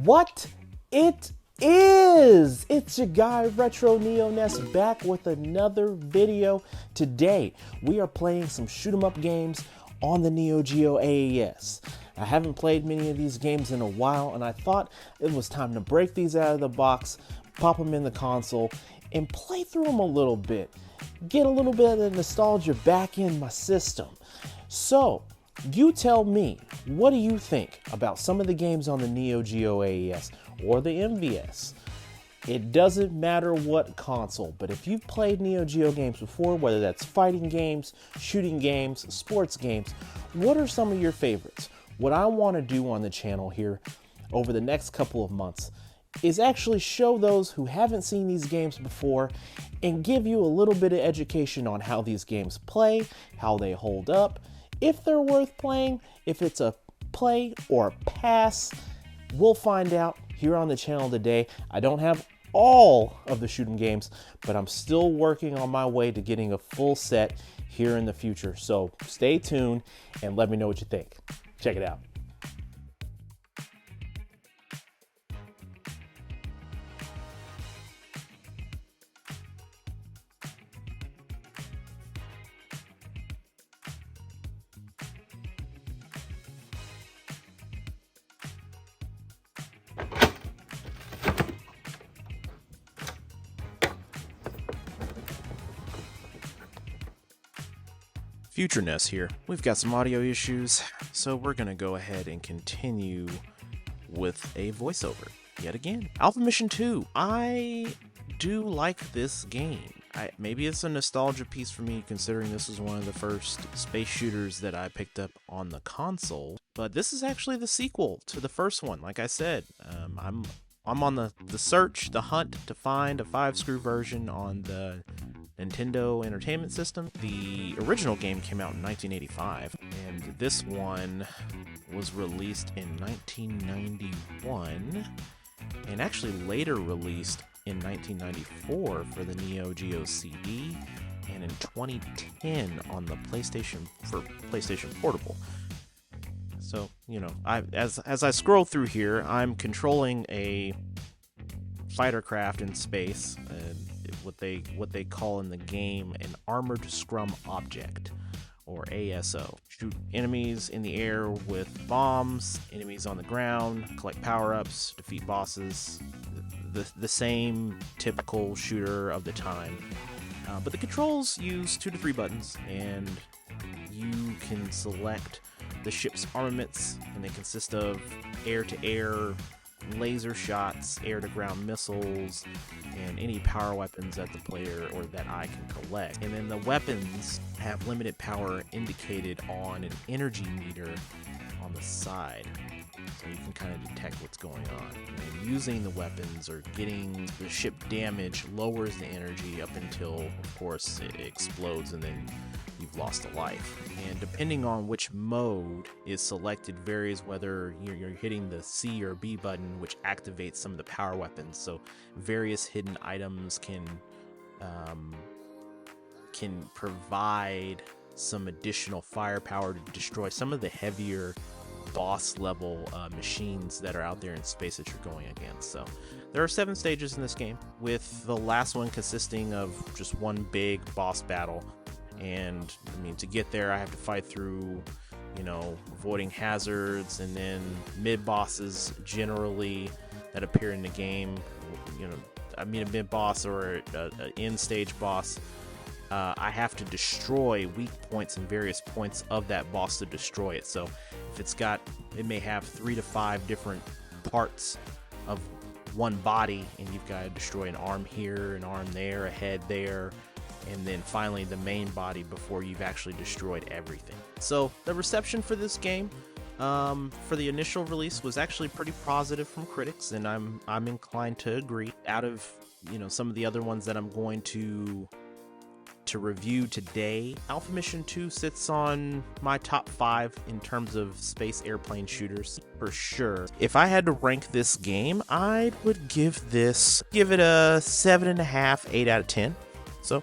What it is! It's your guy Retro Neo back with another video. Today we are playing some shoot 'em up games on the Neo Geo AES. I haven't played many of these games in a while, and I thought it was time to break these out of the box, pop them in the console, and play through them a little bit. Get a little bit of the nostalgia back in my system. So, you tell me, what do you think about some of the games on the Neo Geo AES or the MVS? It doesn't matter what console, but if you've played Neo Geo games before, whether that's fighting games, shooting games, sports games, what are some of your favorites? What I want to do on the channel here over the next couple of months is actually show those who haven't seen these games before and give you a little bit of education on how these games play, how they hold up, if they're worth playing, if it's a play or a pass. We'll find out here on the channel today. I don't have all of the shooting games, but I'm still working on my way to getting a full set here in the future. So stay tuned and let me know what you think. Check it out. FutureNess here. We've got some audio issues, so we're gonna go ahead and continue with a voiceover yet again. Alpha Mission 2. I do like this game. Maybe it's a nostalgia piece for me, considering this is one of the first space shooters that I picked up on the console, but this is actually the sequel to the first one. Like I said, I'm on the search, the hunt to find a 5-screw version on the Nintendo Entertainment System. The original game came out in 1985, and this one was released in 1991, and actually later released in 1994 for the Neo Geo CD, and in 2010 on the PlayStation Portable. So, you know, as I scroll through here, I'm controlling a fighter craft in space, what they call in the game an armored scrum object, or ASO. Shoot enemies in the air with bombs, enemies on the ground, collect power-ups, defeat bosses, the same typical shooter of the time. But the controls use 2 to 3 buttons, and you can select the ship's armaments, and they consist of air-to-air laser shots, air-to-ground missiles, and any power weapons that the player or that I can collect. And then the weapons have limited power indicated on an energy meter on the side, so you can kind of detect what's going on. And using the weapons or getting the ship damage lowers the energy up until, of course, it explodes and then you've lost a life. And depending on which mode is selected varies whether you're hitting the C or B button, which activates some of the power weapons. So various hidden items can provide some additional firepower to destroy some of the heavier boss level machines that are out there in space that you're going against. So there are 7 stages in this game, with the last one consisting of just one big boss battle. And I mean, to get there, I have to fight through, you know, avoiding hazards, and then mid bosses generally that appear in the game. You know, I mean, a mid boss or an end stage boss. I have to destroy weak points and various points of that boss to destroy it. So if it may have 3 to 5 different parts of one body, and you've got to destroy an arm here, an arm there, a head there, and then finally the main body before you've actually destroyed everything. So the reception for this game, for the initial release, was actually pretty positive from critics, and I'm inclined to agree. Out of, you know, some of the other ones that I'm going to review today, Alpha Mission 2 sits on my top 5 in terms of space airplane shooters for sure. If I had to rank this game, I would give it a 7.5, 8 out of 10. So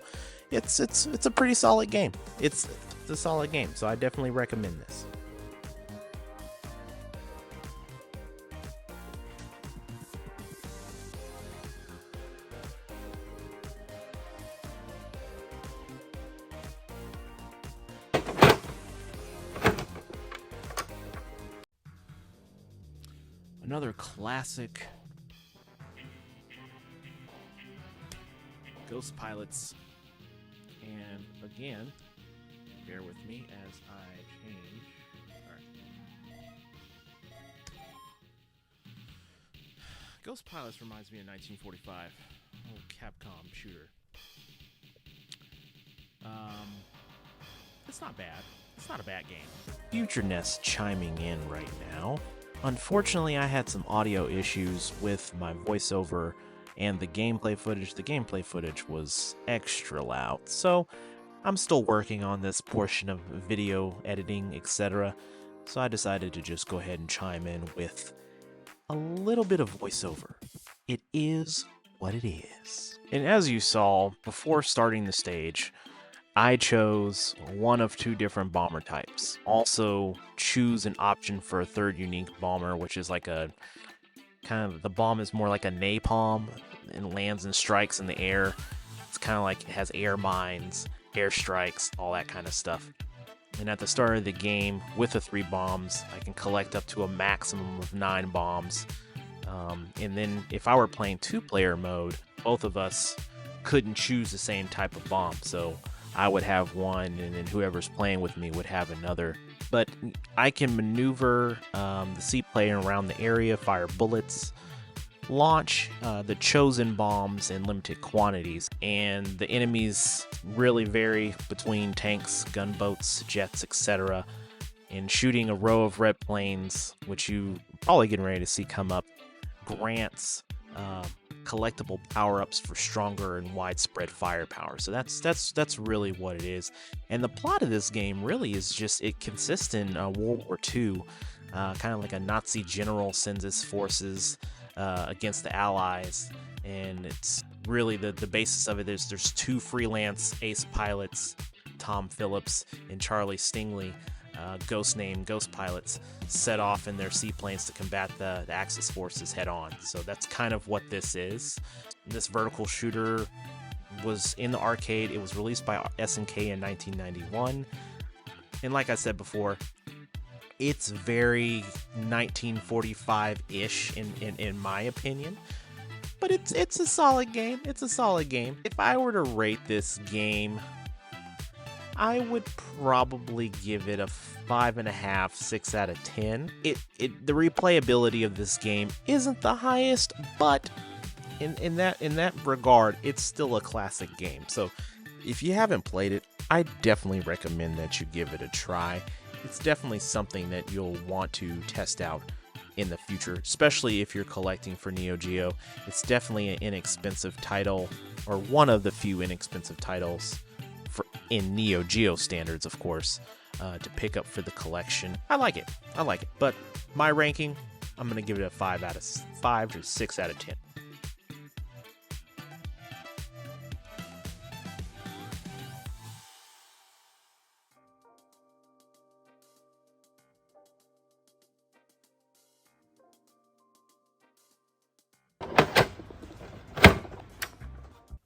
it's a pretty solid game. It's a solid game, so I definitely recommend this. another classic Ghost Pilots. And again, bear with me as I change. Alright. Ghost Pilots reminds me of 1945. Old Capcom shooter. It's not bad. It's not a bad game. Future Nest chiming in right now. Unfortunately, I had some audio issues with my voiceover and the gameplay footage. The gameplay footage was extra loud, so I'm still working on this portion of video editing, etc. So I decided to just go ahead and chime in with a little bit of voiceover. It is what it is. And as you saw, before starting the stage, I chose one of two different bomber types. Also, choose an option for a third unique bomber, which is like a kind of, the bomb is more like a napalm and lands and strikes in the air. It's kind of like it has air mines, air strikes, all that kind of stuff. And at the start of the game, with the 3 bombs, I can collect up to a maximum of 9 bombs. And then if I were playing 2-player mode, both of us couldn't choose the same type of bomb. So I would have one, and then whoever's playing with me would have another. But I can maneuver the seaplane around the area, fire bullets, launch the chosen bombs in limited quantities, and the enemies really vary between tanks, gunboats, jets, etc. And shooting a row of red planes, which you probably getting ready to see come up, grants collectible power-ups for stronger and widespread firepower. So that's really what it is. And the plot of this game really is just, it consists in World War II, kind of like a Nazi general sends his forces against the Allies, and it's really the basis of it is there's 2 freelance ace pilots, Tom Phillips and Charlie Stingley, ghost pilots, set off in their seaplanes to combat the Axis forces head on. So that's kind of what this is. This vertical shooter was in the arcade. It was released by SNK in 1991. And like I said before, it's very 1945-ish in my opinion. But it's a solid game. It's a solid game. If I were to rate this game, I would probably give it a 5.5, 6 out of 10. The replayability of this game isn't the highest, but in that regard, it's still a classic game. So if you haven't played it, I definitely recommend that you give it a try. It's definitely something that you'll want to test out in the future, especially if you're collecting for Neo Geo. It's definitely an inexpensive title, or one of the few inexpensive titles in Neo Geo standards, of course, to pick up for the collection. I like it. But my ranking, I'm gonna give it a 5 to 6 out of 10.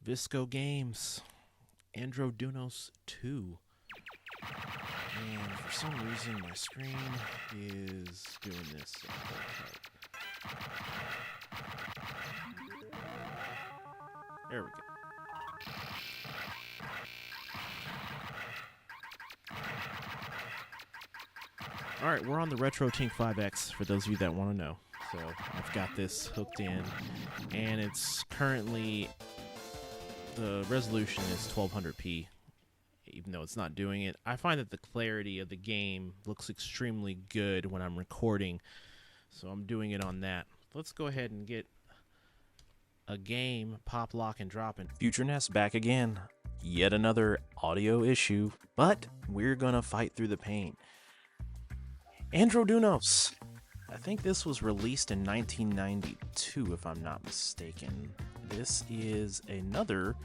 Visco Games, Andro Dunos 2. And for some reason my screen is doing this. There we go. Alright, we're on the Retro Tink 5X for those of you that want to know. So I've got this hooked in, and it's currently, the resolution is 1200p, even though it's not doing it. I find that the clarity of the game looks extremely good when I'm recording, so I'm doing it on that. Let's go ahead and get a game pop, lock, and drop. And Future Nest back again. Yet another audio issue, but we're gonna fight through the pain. Andro Dunos. I think this was released in 1992, if I'm not mistaken. This is another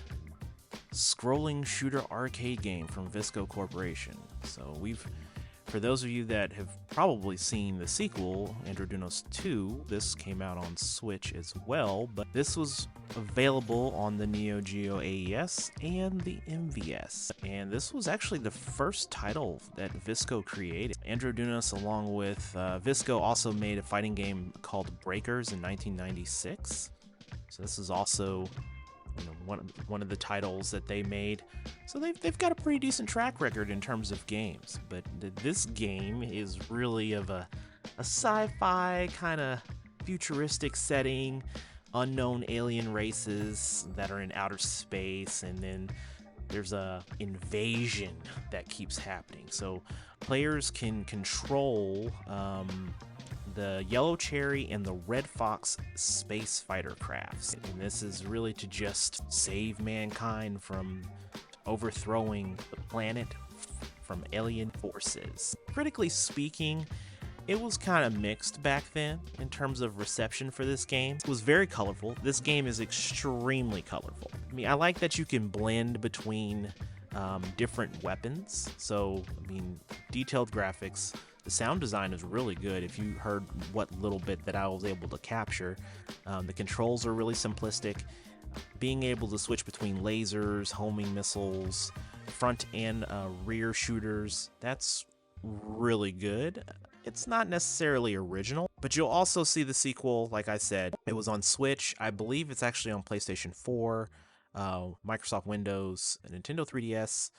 scrolling shooter arcade game from Visco Corporation. So we've For those of you that have probably seen the sequel, Andro Dunos 2, this came out on Switch as well, but this was available on the Neo Geo AES and the MVS. And this was actually the first title that Visco created. Andro Dunos, along with Visco, also made a fighting game called Breakers in 1996. So this is also, you know, one of the titles that they made. So they've got a pretty decent track record in terms of games. But this game is really of a sci-fi kind of futuristic setting, unknown alien races that are in outer space, and then there's a invasion that keeps happening. So players can control the Yellow Cherry and the Red Fox space fighter crafts, and this is really to just save mankind from overthrowing the planet from alien forces. Critically speaking, it was kind of mixed back then in terms of reception for this game. It was very colorful. This game is extremely colorful. I mean, I like that you can blend between different weapons. So, I mean, detailed graphics. The sound design is really good. If you heard what little bit that I was able to capture, the controls are really simplistic. Being able to switch between lasers, homing missiles, front and rear shooters, that's really good. It's not necessarily original, but you'll also see the sequel. Like I said, it was on Switch. I believe it's actually on PlayStation 4, Microsoft Windows, Nintendo 3DS,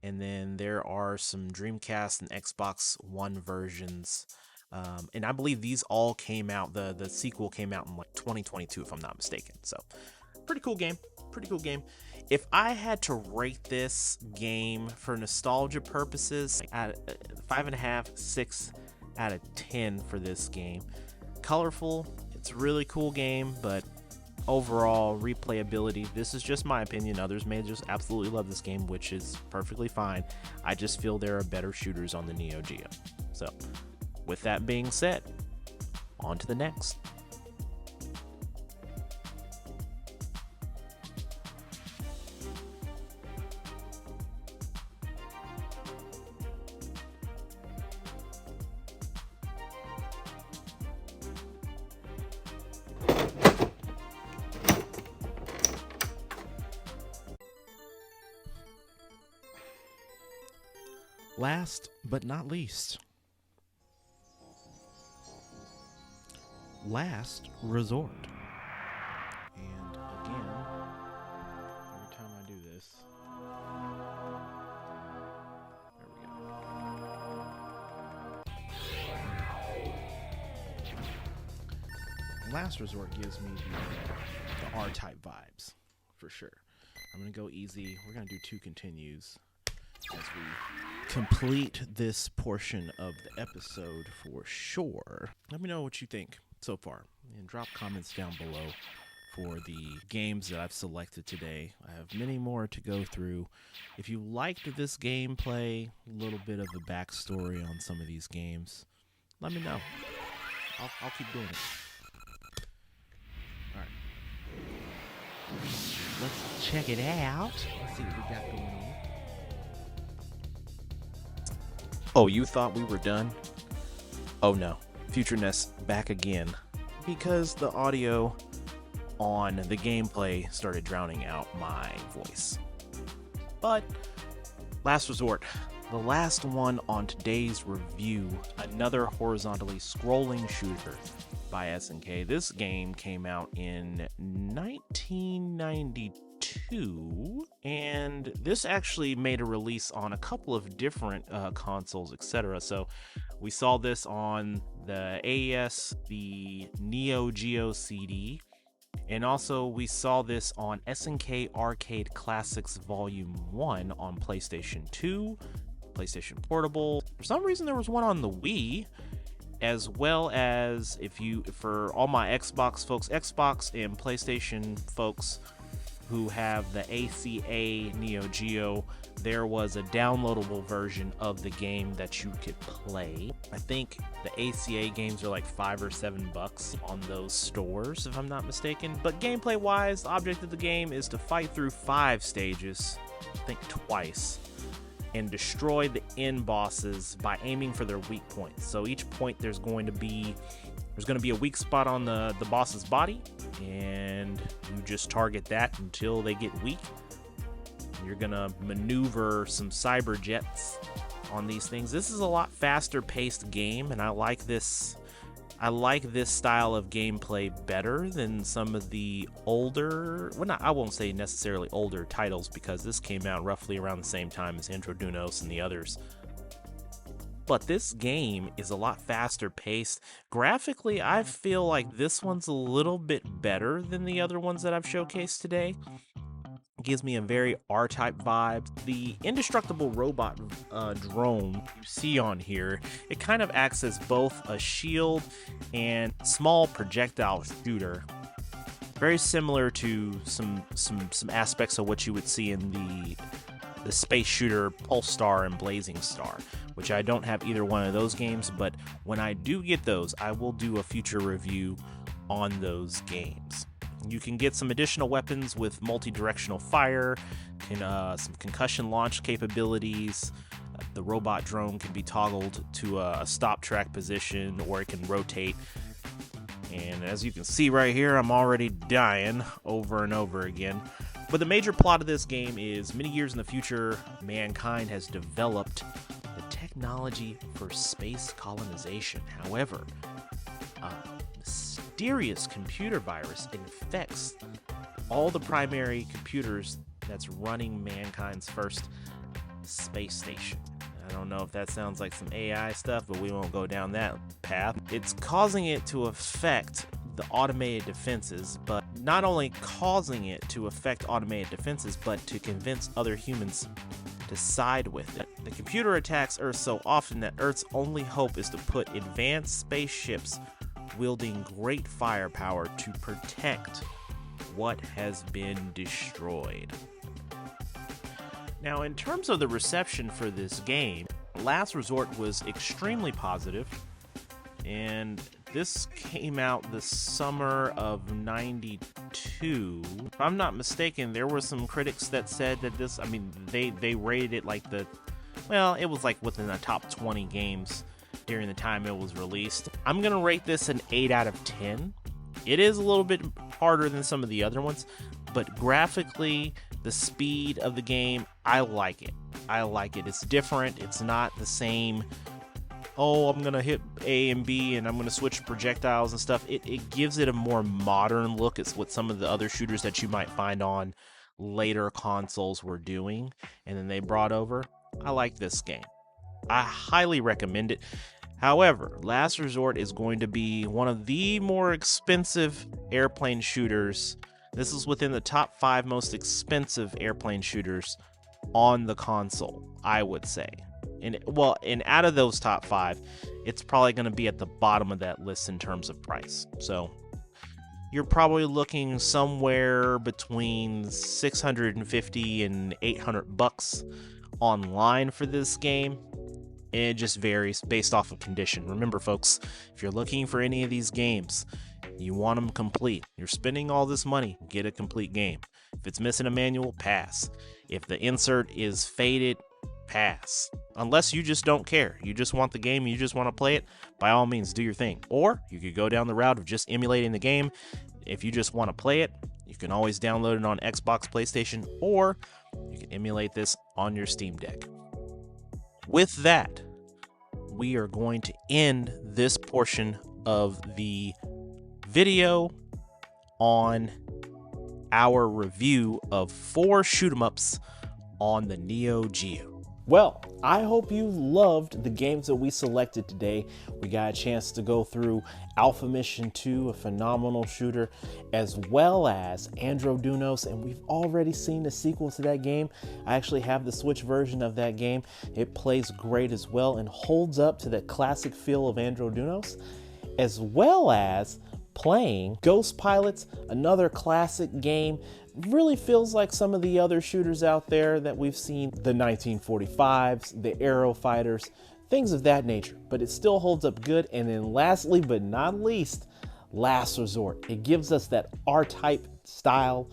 and then there are some Dreamcast and Xbox One versions. And I believe these all came out, the sequel came out in like 2022, if I'm not mistaken. So pretty cool game, pretty cool game. If I had to rate this game for nostalgia purposes, at 5.5, 6 out of 10 for this game. Colorful, it's a really cool game, but overall replayability, this is just my opinion. Others may just absolutely love this game, which is perfectly fine. I just feel there are better shooters on the Neo Geo. So with that being said, on to the next. Last but not least, Last Resort. And again, every time I do this, there we go. Last Resort gives me the R-type vibes, for sure. I'm going to go easy. We're going to do 2 continues as we complete this portion of the episode for sure. Let me know what you think so far, and drop comments down below for the games that I've selected today. I have many more to go through. If you liked this gameplay, a little bit of a backstory on some of these games, let me know. I'll keep doing it. Alright. Let's check it out. Let's see what we got going on. Oh, you thought we were done? Oh no, FutureNess back again, because the audio on the gameplay started drowning out my voice. But Last Resort, the last one on today's review, another horizontally scrolling shooter by SNK. This game came out in 1992. And this actually made a release on a couple of different consoles, etc. So we saw this on the AES, the Neo Geo CD, and also we saw this on SNK Arcade Classics Volume 1 on PlayStation 2, PlayStation Portable. For some reason there was one on the Wii, as well as, for all my Xbox folks, Xbox and PlayStation folks who have the ACA Neo Geo, there was a downloadable version of the game that you could play. I think the ACA games are like $5 or $7 on those stores, if I'm not mistaken. But gameplay wise, the object of the game is to fight through 5 stages, I think twice, and destroy the end bosses by aiming for their weak points. So each point there's going to be a weak spot on the boss's body, and you just target that until they get weak. You're gonna maneuver some cyber jets on these things. This is a lot faster paced game, and I like this style of gameplay better than some of the older, I won't say necessarily older titles, because this came out roughly around the same time as Andro Dunos and the others. But this game is a lot faster paced. Graphically, I feel like this one's a little bit better than the other ones that I've showcased today. Gives me a very R-type vibe. The indestructible robot drone you see on here, it kind of acts as both a shield and small projectile shooter. Very similar to some aspects of what you would see in the space shooter Pulse Star and Blazing Star, which I don't have either one of those games, but when I do get those, I will do a future review on those games. You can get some additional weapons with multi-directional fire, and some concussion launch capabilities. The robot drone can be toggled to a stop track position, or it can rotate. And as you can see right here, I'm already dying over and over again. But the major plot of this game is, many years in the future, mankind has developed the technology for space colonization. However, mysterious computer virus infects all the primary computers that's running mankind's first space station. I don't know if that sounds like some AI stuff, but we won't go down that path. It's causing it to affect the automated defenses, but not only causing it to affect automated defenses, but to convince other humans to side with it. The computer attacks Earth so often that Earth's only hope is to put advanced spaceships wielding great firepower to protect what has been destroyed. Now, in terms of the reception for this game, Last Resort was extremely positive, and this came out the summer of '92. If I'm not mistaken, there were some critics that said that this, they rated it like it was like within the top 20 games during the time it was released. I'm gonna rate this an 8 out of 10. It is a little bit harder than some of the other ones, but graphically, the speed of the game, I like it. It's different. It's not the same, I'm gonna hit A and B and I'm gonna switch projectiles and stuff. It gives it a more modern look. It's what some of the other shooters that you might find on later consoles were doing, and then they brought over. I like this game. I highly recommend it. However, Last Resort is going to be one of the more expensive airplane shooters. This is within the top 5 most expensive airplane shooters on the console, I would say. And out of those top 5, it's probably going to be at the bottom of that list in terms of price. So you're probably looking somewhere between $650 and $800 online for this game. It just varies based off of condition. Remember, folks, if you're looking for any of these games, you want them complete. You're spending all this money, get a complete game. If it's missing a manual, pass. If the insert is faded, pass. Unless you just don't care. You just want the game, you just want to play it, by all means, do your thing. Or you could go down the route of just emulating the game. If you just want to play it, you can always download it on Xbox, PlayStation, or you can emulate this on your Steam Deck. With that, we are going to end this portion of the video on our review of 4 shoot-'em-ups on the Neo Geo. Well, I hope you loved the games that we selected today. We got a chance to go through Alpha Mission 2, a phenomenal shooter, as well as Andro Dunos, and we've already seen the sequel to that game. I actually have the Switch version of that game. It plays great as well and holds up to the classic feel of Andro Dunos, as well as playing Ghost Pilots, another classic game. Really feels like some of the other shooters out there that we've seen, the 1945s, the Aero Fighters, things of that nature, but it still holds up good. And then lastly, but not least, Last Resort. It gives us that R-type style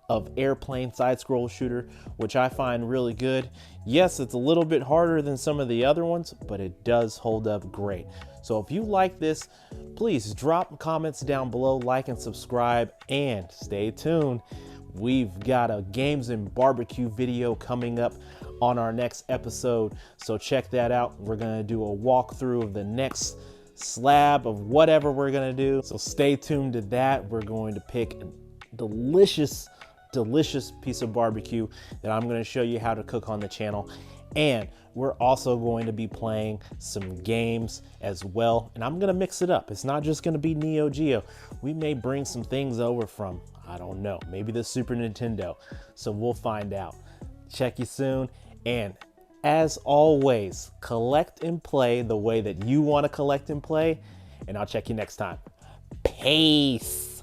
of airplane side scroll shooter, which I find really good. Yes, it's a little bit harder than some of the other ones, but it does hold up great. So if you like this, please drop comments down below, like and subscribe, and stay tuned. We've got a games and barbecue video coming up on our next episode, so check that out. We're gonna do a walkthrough of the next slab of whatever we're gonna do, so stay tuned to that. We're going to pick a delicious piece of barbecue that I'm going to show you how to cook on the channel, and we're also going to be playing some games as well, and I'm going to mix it up. It's not just going to be Neo Geo. We may bring some things over from, I don't know, maybe the Super Nintendo, so we'll find out. Check you soon, and as always, collect and play the way that you want to collect and play, and I'll check you next time. Peace.